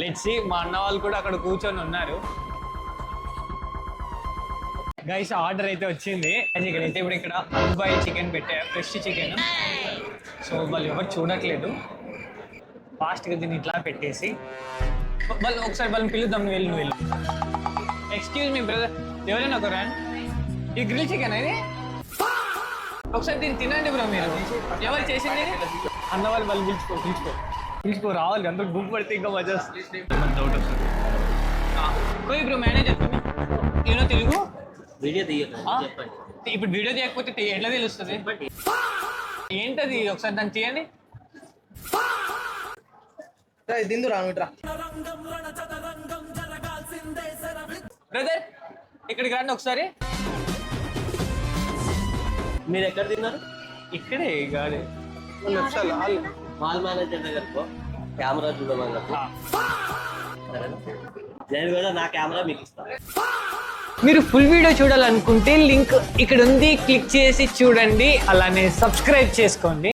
Let's see. మా అన్న వాళ్ళు కూడా అక్కడ కూర్చొని ఉన్నారు. గైస్ ఆర్డర్ అయితే వచ్చింది. ఇక్కడైతే ఇప్పుడు ఇక్కడ అబ్బాయి చికెన్ పెట్టా, ఫ్రెష్ చికెన్. సో వాళ్ళు ఎవరు చూడట్లేదు. ఫాస్ట్గా దీన్ని ఇట్లా పెట్టేసి వాళ్ళు ఒకసారి వాళ్ళని పిలుద్దాం. నువ్వు వెళ్ళు. ఎక్స్క్యూజ్ మీ బ్రదర్, ఎవరైనా ఒక రండి. ఈ గ్రిల్ చికెన్ ఇది ఒకసారి దీన్ని తినండి బ్రో. మీరు ఎవరు చేసింది? అన్న వాళ్ళు పిలుచుకో రావాలి. అందరూ గుంపు పడితే ఇంకా మజా వస్తుంది. డౌట్ వస్తుంది. కోయి బ్రో మేనేజర్ ఏమో తెలుగు వీడియో తీయాలి. ఇప్పుడు వీడియో తీయకపోతే ఎట్లా తెలుస్తుంది? ఏంటది? ఒకసారి దాన్ని తీయండి. బ్రదర్ ఇక్కడికి రండి ఒకసారి. మీరు ఎక్కడ తిన్నారు? ఇక్కడే గాడి మాల్ మేనేజర్ దగ్గరకు కెమెరా చూడమని చెప్పు. నేను కూడా నా కెమెరా మీకు ఇస్తాను. మీరు ఫుల్ వీడియో చూడాలనుకుంటే లింక్ ఇక్కడ ఉంది, క్లిక్ చేసి చూడండి. అలానే సబ్స్క్రైబ్ చేసుకోండి.